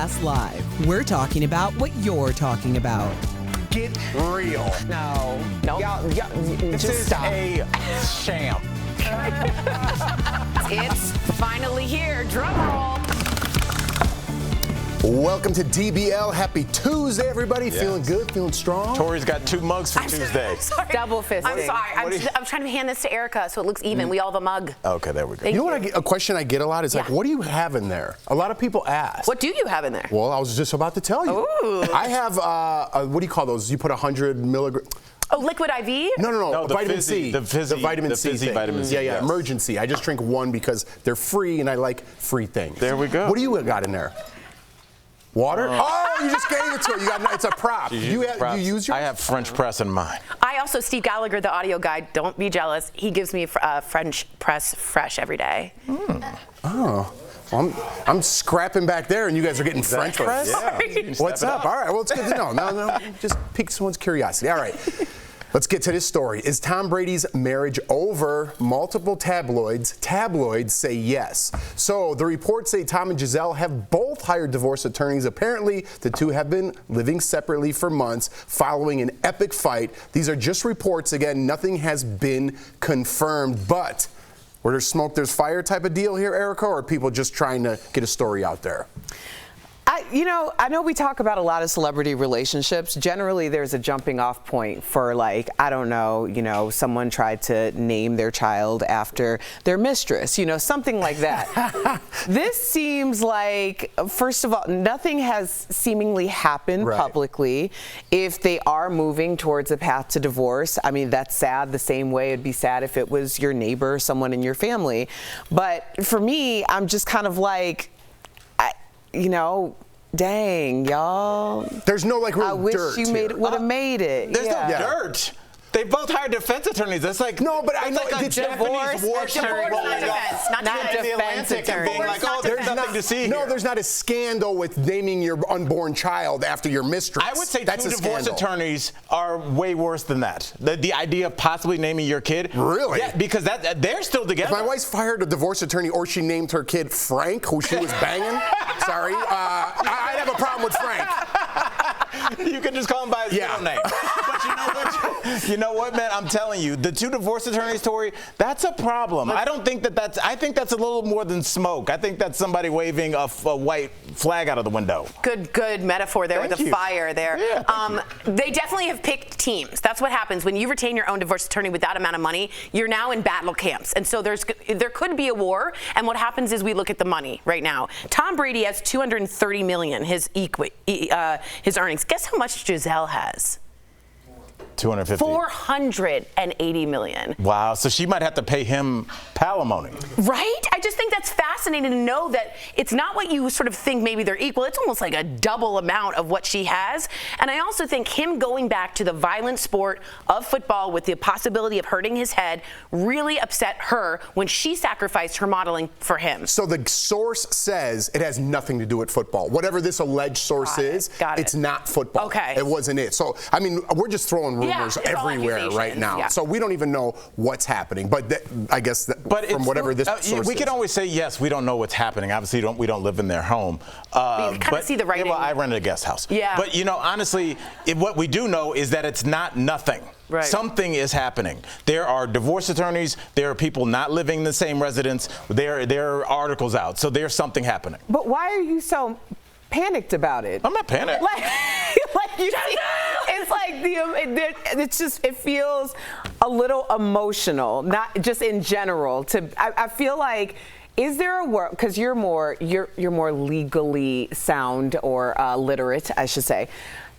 Class Live. We're talking about what you're talking about. Get real. No. Y'all, this just is stop. a sham. It's finally here. Drum roll. Welcome to DBL. Happy Tuesday, everybody. Yes. Feeling good? Feeling strong? Tori's got 2 mugs for Tuesday. Double fisting. I'm sorry. I'm trying to hand this to Erica so it looks even. We all have a mug. Okay, there we go. Thank You know what? A question I get a lot is like, what do you have in there? A lot of people ask. What do you have in there? Well, I was just about to tell you. Ooh. I have, what do you call those? You put 100 milligrams. Oh, liquid IV? No, the vitamin fizzy, C. the vitamin C fizzy thing. vitamin C. Yeah, yes. emergency. I just drink one because they're free and I like free things. There we go. What do you got in there? Water? Oh, you just gave it to her. It's a prop. You use yours? I have French press in mine. I also, Steve Gallagher, the audio guy, don't be jealous. He gives me French press fresh every day. Oh. Well, I'm scrapping back there, and you guys are getting French press? Yeah. What's up? All right, well, it's good to know. No, just pique someone's curiosity. All right, let's get to this story. Is Tom Brady's marriage over? Multiple tabloids say yes. So the reports say Tom and Giselle have both hired divorce attorneys. Apparently, the two have been living separately for months following an epic fight. These are just reports. Again, nothing has been confirmed, but where there's smoke, there's fire type of deal here, Erica, or are people just trying to get a story out there? I know we talk about a lot of celebrity relationships. Generally, there's a jumping off point for someone tried to name their child after their mistress, something like that. This seems like, first of all, nothing has seemingly happened publicly. If they are moving towards a path to divorce, I mean, that's sad the same way it'd be sad if it was your neighbor, someone in your family. But for me, I'm just kind of like, dang, y'all. There's no real I wish dirt you would have made it. There's no dirt. They both hired defense attorneys. That's like no, but I know like a Japanese war Divorce, not defense. Not in the Atlantic and being like, oh, there's nothing to see. No, here. there's not a scandal with naming your unborn child after your mistress. I would say that's 2 divorce attorneys are way worse than that. The idea of possibly naming your kid. Really? Yeah, because they're still together. If my wife's fired a divorce attorney or she named her kid Frank, who she was banging, sorry, I'd have a problem with Frank. You can just call him by his middle name. But you know what, man? I'm telling you, the 2 divorce attorneys, Tori, that's a problem. I don't think I think that's a little more than smoke. I think that's somebody waving a white flag out of the window. Good metaphor there with the fire there. Yeah, they definitely have picked teams. That's what happens when you retain your own divorce attorney with that amount of money. You're now in battle camps, and so there could be a war. And what happens is we look at the money right now. Tom Brady has $230 million his earnings. Guess how much Giselle has? 250. $480 million. Wow, so she might have to pay him palimony. Right? I just think that's fascinating to know that it's not what you sort of think maybe they're equal. It's almost like a double amount of what she has. And I also think him going back to the violent sport of football with the possibility of hurting his head really upset her when she sacrificed her modeling for him. So the source says it has nothing to do with football. Whatever this alleged source is, it's not football. Okay. It wasn't it. So, I mean, we're just throwing rumors everywhere right now. Yeah. So we don't even know what's happening. But I guess from whatever this source we can always say, yes, we don't know what's happening. Obviously, we don't live in their home. You kind of see the writing. Well, I rented a guest house. Yeah. But, honestly, what we do know is that it's not nothing. Right. Something is happening. There are divorce attorneys. There are people not living in the same residence. There are articles out. So there's something happening. But why are you so panicked about it? I'm not panicked. Like you see, it's like it feels a little emotional, not just in general. I feel like, is there a world, because you're more legally sound or literate, I should say.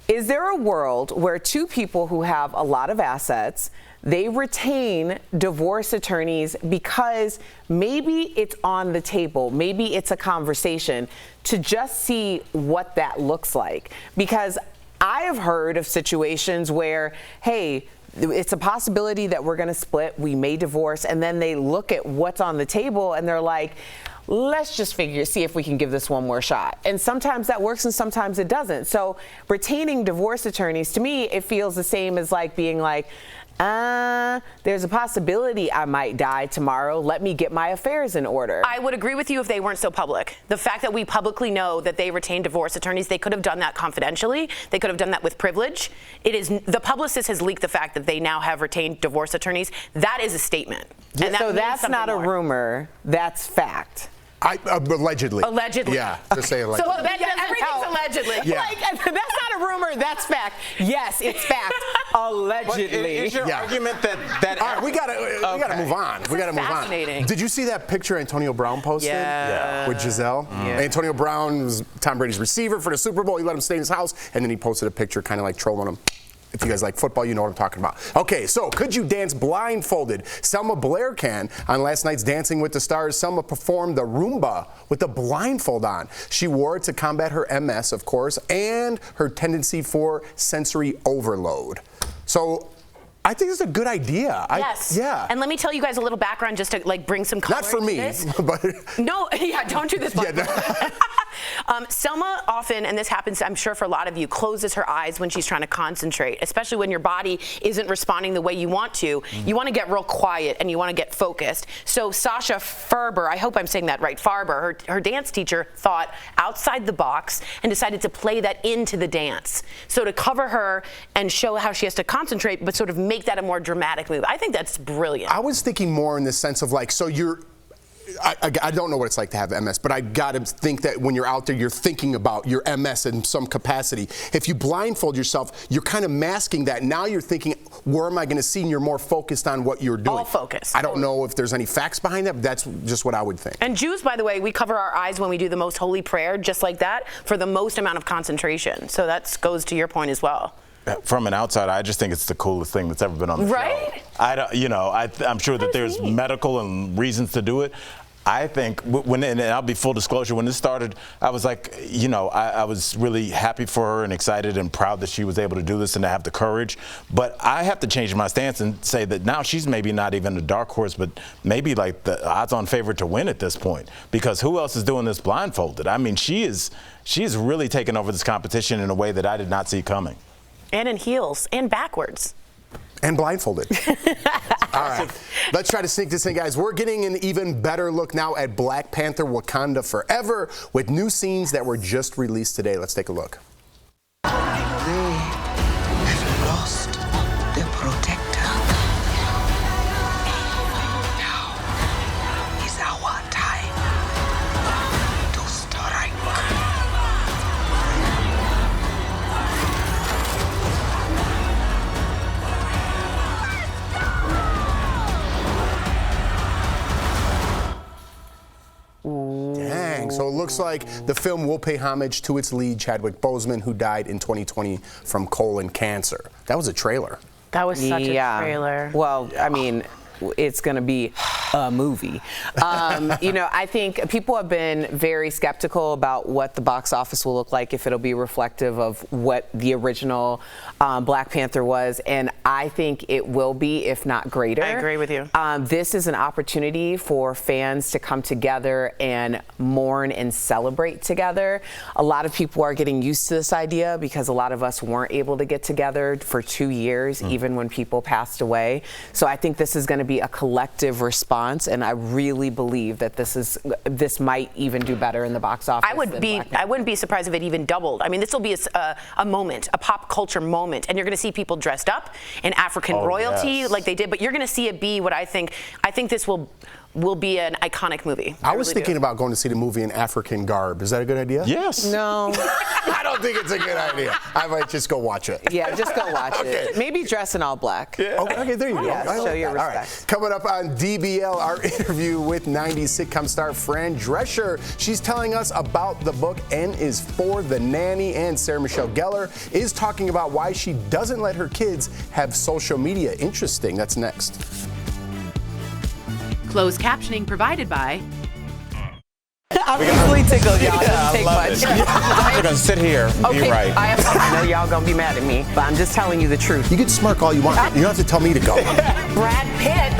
Is there a world where 2 people who have a lot of assets, they retain divorce attorneys because maybe it's on the table, maybe it's a conversation to just see what that looks like? Because I have heard of situations where, hey, it's a possibility that we're going to split, we may divorce, and then they look at what's on the table and they're like, let's just see if we can give this one more shot. And sometimes that works and sometimes it doesn't. So retaining divorce attorneys, to me, it feels the same as like being like, There's a possibility I might die tomorrow. Let me get my affairs in order. I would agree with you if they weren't so public. The fact that we publicly know that they retain divorce attorneys, they could have done that confidentially. They could have done that with privilege. The publicist has leaked the fact that they now have retained divorce attorneys. That is a statement. And so that's not a rumor. That's fact. Allegedly. Allegedly. Yeah, just say allegedly. So everything's allegedly. Yeah. Like, that's not a rumor, that's fact. Yes, it's fact. Allegedly. But is your argument that all right, we gotta move on. We gotta move on. Fascinating. Did you see that picture Antonio Brown posted? Yeah. With Giselle? Yeah. Antonio Brown was Tom Brady's receiver for the Super Bowl. He let him stay in his house, and then he posted a picture kind of like trolling him. If you guys like football, you know what I'm talking about. Okay, so could you dance blindfolded? Selma Blair can. On last night's Dancing with the Stars, Selma performed the Roomba with the blindfold on. She wore it to combat her MS, of course, and her tendency for sensory overload. So I think it's a good idea. Yes. Yeah. And let me tell you guys a little background just to like bring some color Not for into me, this. but No, yeah, don't do this. Yeah, Selma often, and this happens, I'm sure for a lot of you, closes her eyes when she's trying to concentrate, especially when your body isn't responding the way you want to. You want to get real quiet and you want to get focused. So Sasha Farber, I hope I'm saying that right, Farber, her dance teacher thought outside the box and decided to play that into the dance. So to cover her and show how she has to concentrate, but sort of make that a more dramatic move. I think that's brilliant. I was thinking more in the sense of like, so I don't know what it's like to have MS, but I got to think that when you're out there, you're thinking about your MS in some capacity. If you blindfold yourself, you're kind of masking that. Now you're thinking, where am I going to see? And you're more focused on what you're doing. All focus. I don't know if there's any facts behind that, but that's just what I would think. And Jews, by the way, we cover our eyes when we do the most holy prayer, just like that, for the most amount of concentration. So that goes to your point as well. From an outsider, I just think it's the coolest thing that's ever been on the show. I'm sure that there's medical and reasons to do it. I think and I'll be full disclosure, when this started, I was like, I was really happy for her and excited and proud that she was able to do this and to have the courage. But I have to change my stance and say that now she's maybe not even a dark horse, but maybe like the odds-on favorite to win at this point. Because who else is doing this blindfolded? I mean, she is really taking over this competition in a way that I did not see coming. And in heels and backwards. And blindfolded. All right, let's try to sneak this in, guys. We're getting an even better look now at Black Panther Wakanda Forever with new scenes that were just released today. Let's take a look. They have lost their protector. Now is our time to strike. Dang, so it looks like the film will pay homage to its lead, Chadwick Boseman, who died in 2020 from colon cancer. That was a trailer. That was such a trailer. Well, I mean, it's going to be a movie. I think people have been very skeptical about what the box office will look like, if it'll be reflective of what the original Black Panther was, and I think it will be, if not greater. I agree with you. This is an opportunity for fans to come together and mourn and celebrate together. A lot of people are getting used to this idea because a lot of us weren't able to get together for 2 years, even when people passed away. So I think this is going to be a collective response, and I really believe that this might even do better in the box office. I wouldn't be surprised if it even doubled. I mean, this will be a moment, a pop culture moment, and you're going to see people dressed up in African royalty like they did, but you're going to see it be what I think this will be an iconic movie. I was thinking about going to see the movie in African garb. Is that a good idea? Yes. No. I don't think it's a good idea. I might just go watch it. Yeah, just go watch it. Maybe dress in all black. Yeah. Okay, there you go. Yeah, show your respect. All right. Coming up on DBL, our interview with 90s sitcom star Fran Drescher. She's telling us about the book N is for the Nanny, and Sarah Michelle Gellar is talking about why she doesn't let her kids have social media. Interesting. That's next. Closed captioning provided by... I'm easily tickled, y'all. It doesn't take much. We're going to sit here and be right. I know y'all going to be mad at me, but I'm just telling you the truth. You can smirk all you want. You don't have to tell me to go. Brad Pitt.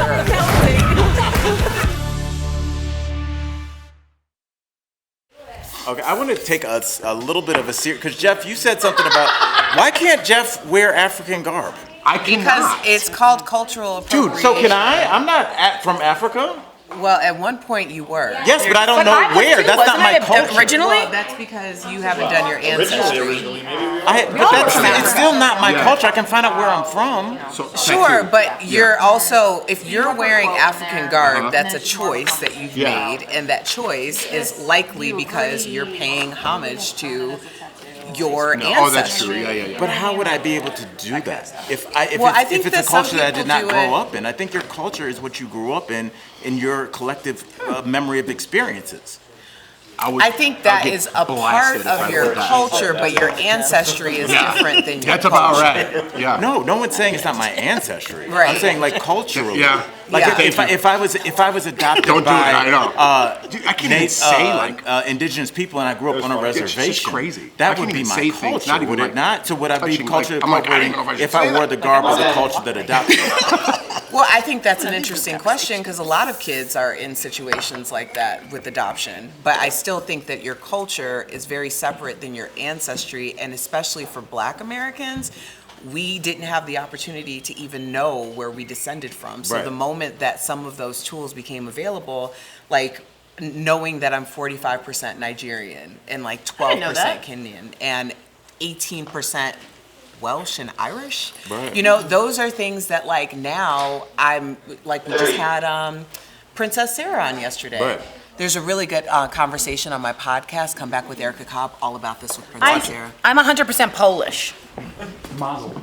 Okay, I want to take a little bit of a serious, because Jeff, you said something about, why can't Jeff wear African garb? Because it's called cultural appropriation. Dude, so can I? I'm not from Africa. Well, at one point you were. Yes, but I don't know where. That's not my culture. Originally? Well, that's because you haven't done your ancestry. It's still not my culture. I can find out where I'm from. Sure, but you're also, if you're wearing African garb, that's a choice that you've made, and that choice is likely because you're paying homage to your ancestry. Oh, that's true. Yeah. But how would I be able to do that if it's a that culture that I some did not people grow do up in? I think your culture is what you grew up in your collective memory of experiences. I think that is a part of your culture, but your ancestry is different than your That's culture. about right. Yeah. No one's saying it's not my ancestry. Right. I'm saying like culturally. Yeah. Like Yeah. if I was adopted Don't do by it, I know. Dude, I can't even say indigenous people and I grew up on a reservation. It's just crazy. I That can't would be even my say culture, things, not even would it like not? So would I be touching, culture like, I'm like, I appropriating don't know if I should if say I wore that. the garb of the culture that adopted me? Well, I think that's an interesting question because a lot of kids are in situations like that with adoption. But I still think that your culture is very separate than your ancestry, and especially for Black Americans, we didn't have the opportunity to even know where we descended from. So Right. the moment that some of those tools became available, like knowing that I'm 45% Nigerian and like 12% Kenyan and 18% Welsh and Irish. Right. You know, those are things that like now I'm like, we just had Princess Sarah on yesterday. Right. There's a really good conversation on my podcast, Come Back with Erica Cobb, all about this with Princess Sarah. I'm 100% Polish. Mazel.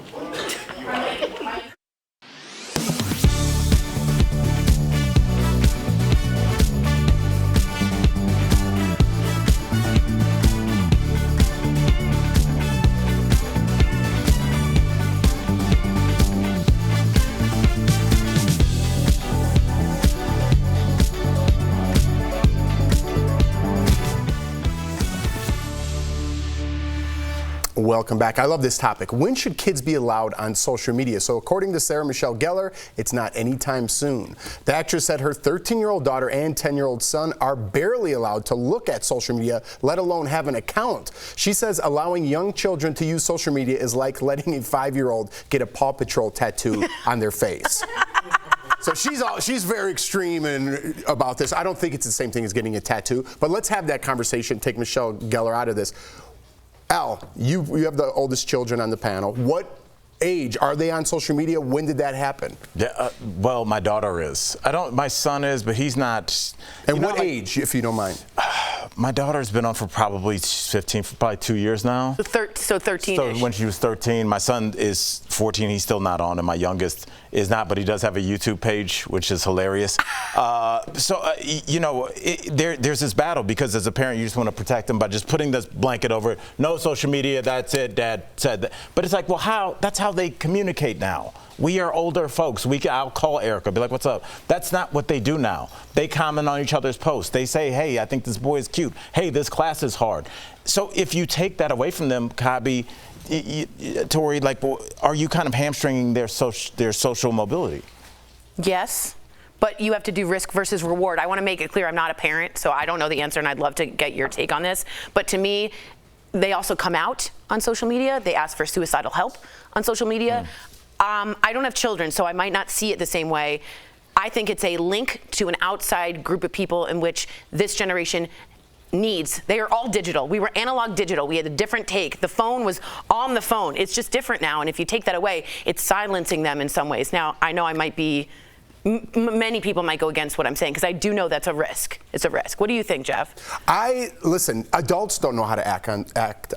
Welcome back. I love this topic. When should kids be allowed on social media? So according to Sarah Michelle Gellar, it's not anytime soon. The actress said her 13-year-old daughter and 10-year-old son are barely allowed to look at social media, let alone have an account. She says allowing young children to use social media is like letting a 5-year-old get a Paw Patrol tattoo on their face. So she's very extreme about this. I don't think it's the same thing as getting a tattoo, but let's have that conversation, take Michelle Gellar out of this. Al, you have the oldest children on the panel. What age are they on social media? When did that happen? Yeah, well, my daughter is. My son is, but he's not. And what age, if you don't mind? My daughter's been on for probably 2 years now. So 13. So when she was 13, my son is 14. He's still not on, and my youngest is not, but he does have a YouTube page, which is hilarious. There's this battle because as a parent, you just want to protect them by just putting this blanket over it. No social media. That's it. Dad said that. But it's like, well, how? That's how they communicate now. We are older folks. I'll call Erica, be like, what's up? That's not what they do now. They comment on each other's posts. They say, hey, I think this boy is cute. Hey, this class is hard. So if you take that away from them, Kabi, Tori, like, are you kind of hamstringing their social mobility? Yes, but you have to do risk versus reward. I want to make it clear I'm not a parent, so I don't know the answer, and I'd love to get your take on this. But to me, they also come out on social media. They ask for suicidal help on social media. I don't have children, so I might not see it the same way. I think it's a link to an outside group of people in which this generation needs. They are all digital. We were analog digital. We had a different take. The phone was on the phone. It's just different now, and if you take that away, it's silencing them in some ways. Now, I know I might be, many people might go against what I'm saying, because I do know that's a risk. It's a risk. What do you think, Jeff? Listen, adults don't know how to act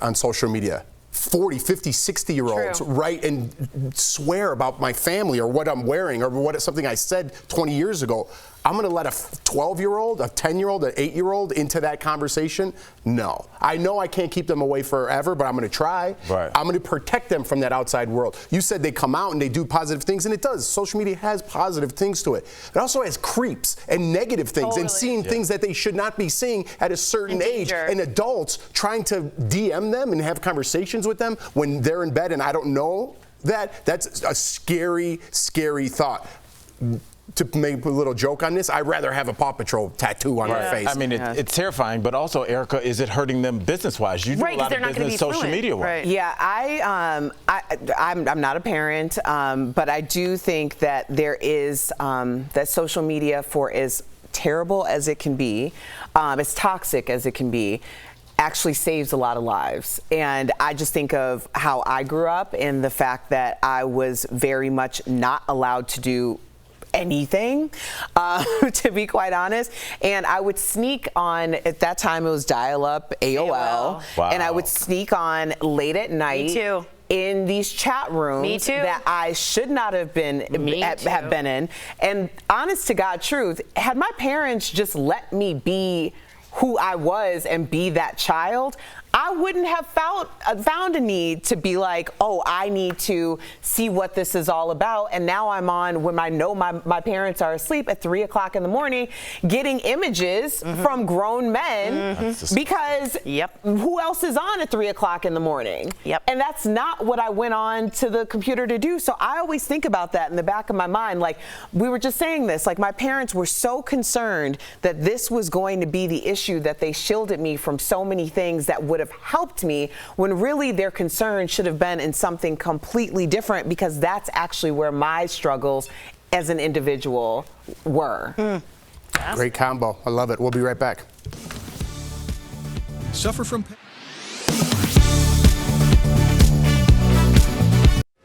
on social media. 40, 50, 60-year-olds write and swear about my family or what I'm wearing or something I said 20 years ago. I'm going to let a 12-year-old, a 10-year-old, an 8-year-old into that conversation? No. I know I can't keep them away forever, but I'm going to try. Right. I'm going to protect them from that outside world. You said they come out and they do positive things, and it does. Social media has positive things to it. It also has creeps and negative things and seeing things that they should not be seeing at a certain age. And adults trying to DM them and have conversations with them when they're in bed and I don't know that's a scary, scary thought. to make a little joke on this, I'd rather have a Paw Patrol tattoo on my face. I mean, it's terrifying, but also, Erica, is it hurting them business-wise? You do a lot of business social media-wise. Right. Yeah, I'm not a parent, but I do think that there is that social media, for as terrible as it can be, as toxic as it can be, actually saves a lot of lives. And I just think of how I grew up and the fact that I was very much not allowed to do anything, to be quite honest. And I would sneak on, at that time it was dial-up AOL. Wow. And I would sneak on late at night. Me too. In these chat rooms Me too. that I should not have been have been in. And honest to God truth, had my parents just let me be who I was and be that child, I wouldn't have found a need to be like, oh, I need to see what this is all about. And now I'm on when I know my parents are asleep at 3 o'clock in the morning, getting images from grown men because who else is on at 3 o'clock in the morning? And that's not what I went on to the computer to do. So I always think about that in the back of my mind. Like, we were just saying this, like, my parents were so concerned that this was going to be the issue that they shielded me from so many things that would have helped me, when really their concern should have been in something completely different, because that's actually where my struggles as an individual were. Great combo. I love it. We'll be right back. Suffer from.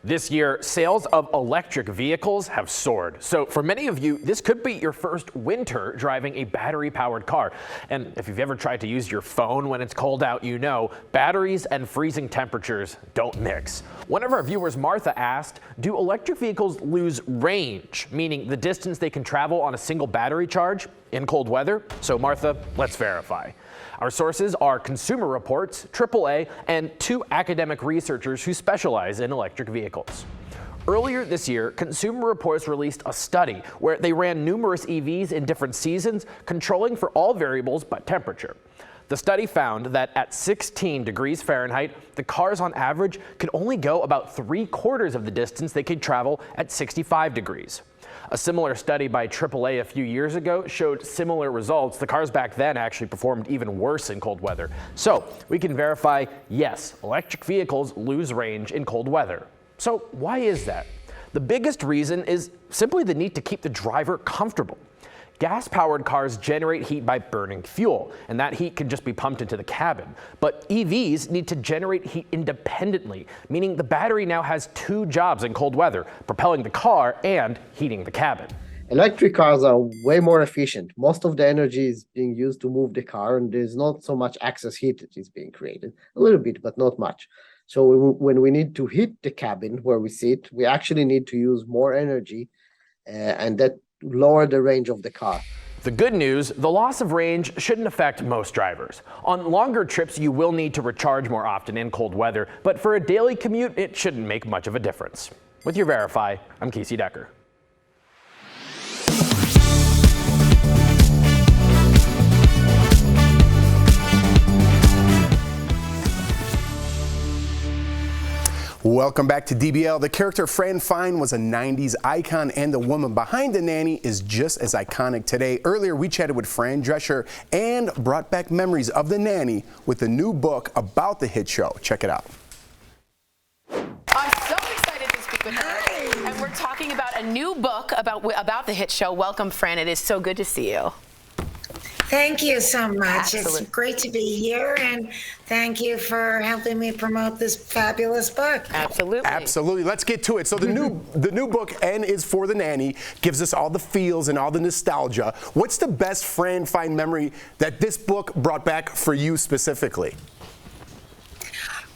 This year, sales of electric vehicles have soared. So for many of you, this could be your first winter driving a battery-powered car. And if you've ever tried to use your phone when it's cold out, you know batteries and freezing temperatures don't mix. One of our viewers, Martha, asked, do electric vehicles lose range, meaning the distance they can travel on a single battery charge in cold weather? So Martha, let's verify. Our sources are Consumer Reports, AAA, and 2 academic researchers who specialize in electric vehicles. Earlier this year, Consumer Reports released a study where they ran numerous EVs in different seasons, controlling for all variables but temperature. The study found that at 16 degrees Fahrenheit, the cars on average could only go about 3/4 of the distance they could travel at 65 degrees. A similar study by AAA a few years ago showed similar results. The cars back then actually performed even worse in cold weather. So we can verify, yes, electric vehicles lose range in cold weather. So why is that? The biggest reason is simply the need to keep the driver comfortable. Gas-powered cars generate heat by burning fuel, and that heat can just be pumped into the cabin. But EVs need to generate heat independently, meaning the battery now has 2 jobs in cold weather, propelling the car and heating the cabin. Electric cars are way more efficient. Most of the energy is being used to move the car, and there's not so much excess heat that is being created. A little bit, but not much. So when we need to heat the cabin where we sit, we actually need to use more energy, and that lower the range of the car. The good news, the loss of range shouldn't affect most drivers. On longer trips, you will need to recharge more often in cold weather, but for a daily commute, it shouldn't make much of a difference. With your Verify, I'm Casey Decker. Welcome back to DBL. The character Fran Fine was a 90s icon, and the woman behind the nanny is just as iconic today. Earlier, we chatted with Fran Drescher and brought back memories of the nanny with a new book about the hit show. Check it out. I'm so excited to speak with her. And we're talking about a new book about the hit show. Welcome, Fran. It is so good to see you. Thank you so much. Absolutely. It's great to be here, and thank you for helping me promote this fabulous book. Absolutely. Absolutely. Let's get to it. So the new book, N is for the Nanny, gives us all the feels and all the nostalgia. What's the best Fran Fine memory that this book brought back for you specifically?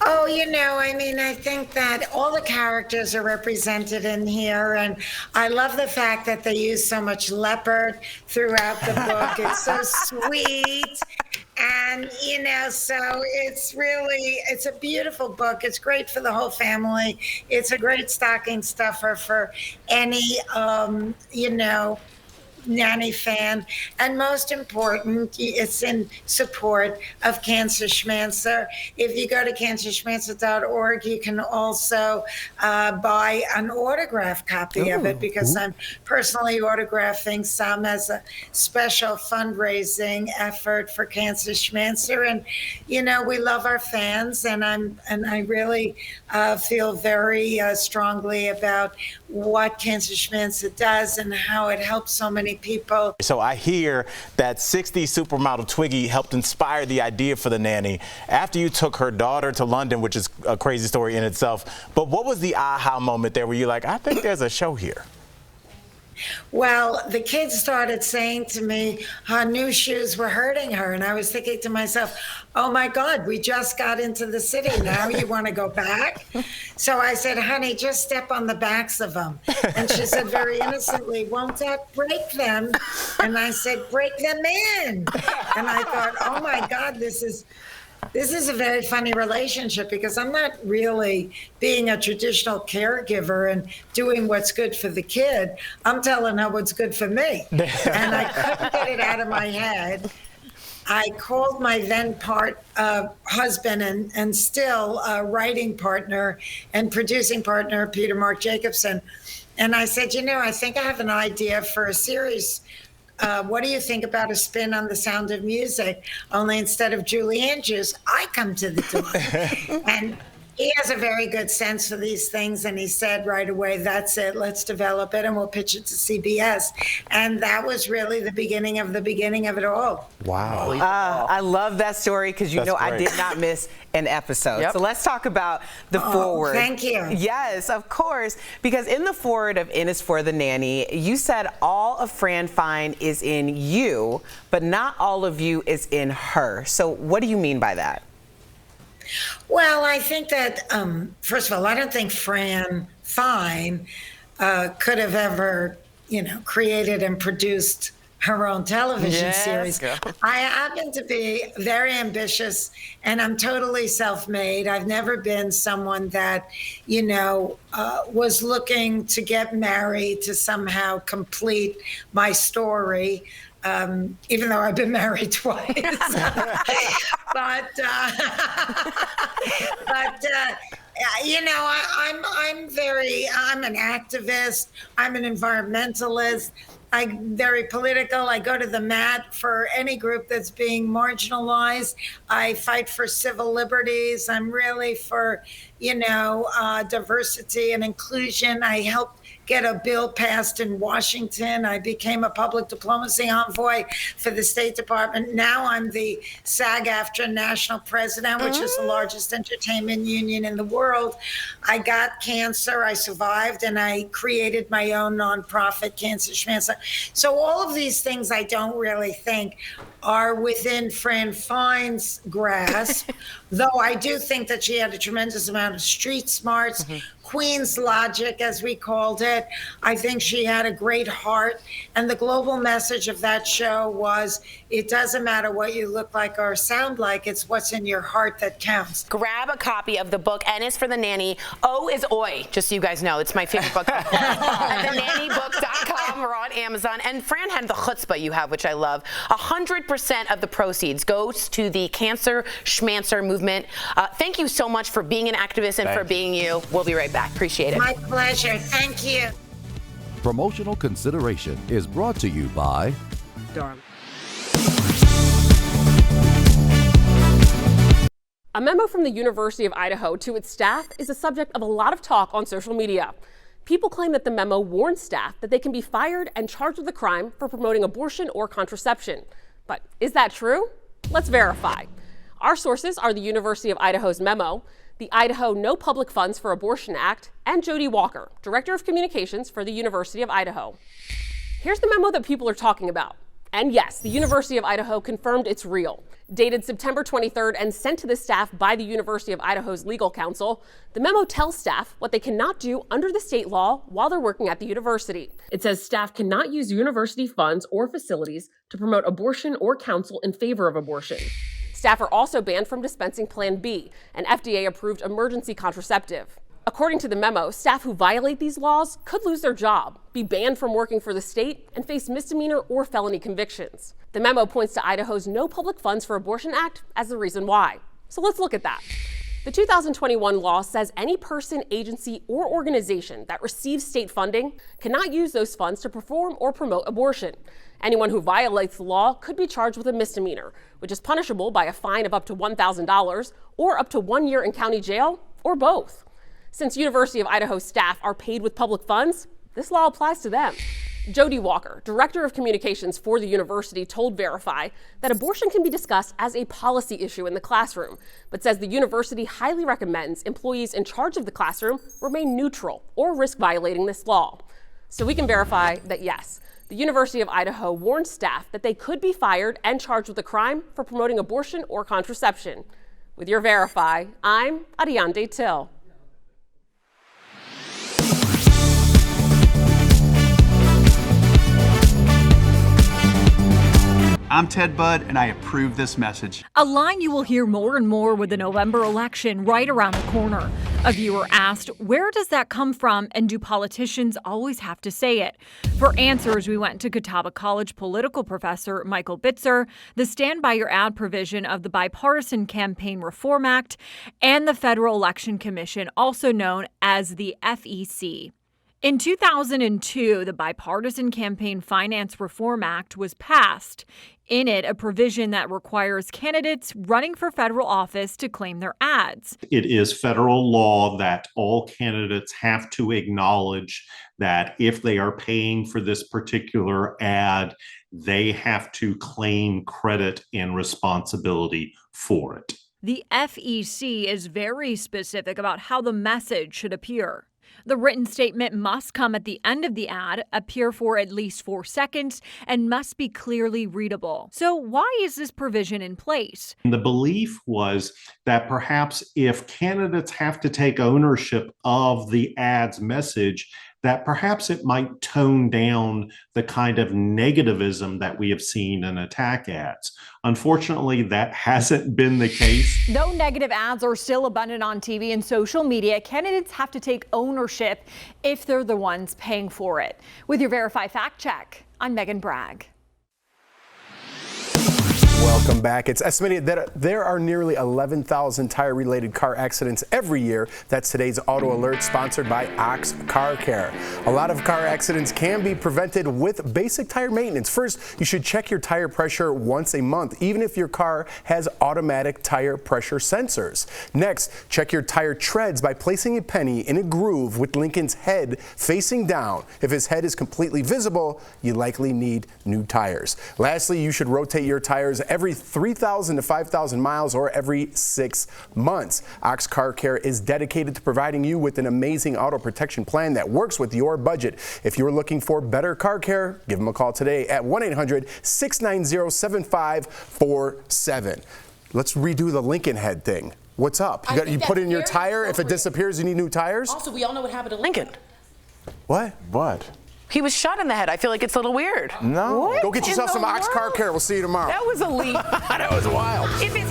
Oh, I think that all the characters are represented in here, and I love the fact that they use so much leopard throughout the book. It's so sweet, and, so it's a beautiful book. It's great for the whole family. It's a great stocking stuffer for any, nanny fan, and most important, it's in support of Cancer Schmancer. If you go to cancerschmancer.org, you can also buy an autograph copy of it, because I'm personally autographing some as a special fundraising effort for Cancer Schmancer. And you know, we love our fans, and I really feel very strongly about what Cancer Schmancer does and how it helps so many people. So I hear that 60 supermodel Twiggy helped inspire the idea for the nanny after you took her daughter to London, which is a crazy story in itself. But what was the aha moment there where you're like, I think there's a show here? Well, the kids started saying to me her new shoes were hurting her. And I was thinking to myself, oh my God, we just got into the city. Now you want to go back? So I said, honey, just step on the backs of them. And she said very innocently, won't that break them? And I said, break them in. And I thought, oh my God, this is a very funny relationship, because I'm not really being a traditional caregiver and doing what's good for the kid. I'm telling her what's good for me. And I couldn't get it out of my head. I called my then husband and still writing partner and producing partner, Peter Mark Jacobson. And I said, you know, I think I have an idea for a series. What do you think about a spin on The Sound of Music? Only instead of Julie Andrews, I come to the door. And he has a very good sense for these things. And he said right away, that's it, let's develop it and we'll pitch it to CBS. And that was really the beginning of it all. Wow. I love that story, because you know I did not miss an episode. Yep. So let's talk about the forward. Thank you. Yes, of course. Because in the forward of N is for the Nanny, you said all of Fran Fine is in you, but not all of you is in her. So what do you mean by that? Well, I think that, first of all, I don't think Fran Fine could have ever, created and produced her own television series. I happen to be very ambitious, and I'm totally self-made. I've never been someone that, was looking to get married to somehow complete my story. Even though I've been married twice. I'm an activist. I'm an environmentalist. I'm very political. I go to the mat for any group that's being marginalized. I fight for civil liberties. I'm really for, diversity and inclusion. I helped get a bill passed in Washington. I became a public diplomacy envoy for the State Department. Now I'm the SAG-AFTRA national president, which is the largest entertainment union in the world. I got cancer, I survived, and I created my own nonprofit, Cancer Schmancer. So all of these things I don't really think are within Fran Fine's grasp, though I do think that she had a tremendous amount of street smarts, Queen's logic, as we called it. I think she had a great heart. And the global message of that show was, it doesn't matter what you look like or sound like, it's what's in your heart that counts. Grab a copy of the book, N is for the Nanny. O is Oi, just so you guys know. It's my favorite book. At thenannybook.com or on Amazon. And Fran had the chutzpah you have, which I love. 100% of the proceeds goes to the Cancer Schmancer movement. Thank you so much for being an activist and for being you. We'll be right back. Appreciate it. My pleasure. Thank you. Promotional consideration is brought to you by Darling. A memo from the University of Idaho to its staff is the subject of a lot of talk on social media. People claim that the memo warns staff that they can be fired and charged with a crime for promoting abortion or contraception. But is that true? Let's verify. Our sources are the University of Idaho's memo, the Idaho No Public Funds for Abortion Act, and Jody Walker, Director of Communications for the University of Idaho. Here's the memo that people are talking about. And yes, the University of Idaho confirmed it's real. Dated September 23rd and sent to the staff by the University of Idaho's legal counsel, the memo tells staff what they cannot do under the state law while they're working at the university. It says staff cannot use university funds or facilities to promote abortion or counsel in favor of abortion. Staff are also banned from dispensing Plan B, an FDA-approved emergency contraceptive. According to the memo, staff who violate these laws could lose their job, be banned from working for the state, and face misdemeanor or felony convictions. The memo points to Idaho's No Public Funds for Abortion Act as the reason why. So let's look at that. The 2021 law says any person, agency, or organization that receives state funding cannot use those funds to perform or promote abortion. Anyone who violates the law could be charged with a misdemeanor, which is punishable by a fine of up to $1,000 or up to 1 year in county jail, or both. Since University of Idaho staff are paid with public funds, this law applies to them. Jody Walker, Director of Communications for the university, told Verify that abortion can be discussed as a policy issue in the classroom, but says the university highly recommends employees in charge of the classroom remain neutral or risk violating this law. So we can verify that yes, the University of Idaho warned staff that they could be fired and charged with a crime for promoting abortion or contraception. With your Verify, I'm Ariande Till. I'm Ted Budd, and I approve this message. A line you will hear more and more with the November election right around the corner. A viewer asked, where does that come from, and do politicians always have to say it? For answers, we went to Catawba College political professor Michael Bitzer, the Stand By Your Ad provision of the Bipartisan Campaign Reform Act, and the Federal Election Commission, also known as the FEC. In 2002, the Bipartisan Campaign Finance Reform Act was passed. In it, a provision that requires candidates running for federal office to claim their ads. It is federal law that all candidates have to acknowledge that if they are paying for this particular ad, they have to claim credit and responsibility for it. The FEC is very specific about how the message should appear. The written statement must come at the end of the ad, appear for at least 4 seconds, and must be clearly readable. So why is this provision in place? The belief was that perhaps if candidates have to take ownership of the ad's message, that perhaps it might tone down the kind of negativism that we have seen in attack ads. Unfortunately, that hasn't been the case. Though negative ads are still abundant on TV and social media, candidates have to take ownership if they're the ones paying for it. With your Verify Fact Check, I'm Megan Bragg. Welcome back. It's estimated that there are nearly 11,000 tire-related car accidents every year. That's today's Auto Alert, sponsored by Ox Car Care. A lot of car accidents can be prevented with basic tire maintenance. First, you should check your tire pressure once a month, even if your car has automatic tire pressure sensors. Next, check your tire treads by placing a penny in a groove with Lincoln's head facing down. If his head is completely visible, you likely need new tires. Lastly, you should rotate your tires every 3,000 to 5,000 miles or every 6 months. Ox Car Care is dedicated to providing you with an amazing auto protection plan that works with your budget. If you're looking for better car care, give them a call today at 1-800-690-7547. Let's redo the Lincoln head thing. What's up? You put in your tire. If it disappears, you need new tires? Also, we all know what happened to Lincoln. What? He was shot in the head. I feel like it's a little weird. No. Go get yourself some Ox Car Care. We'll see you tomorrow. That was a leap. That was wild. If it's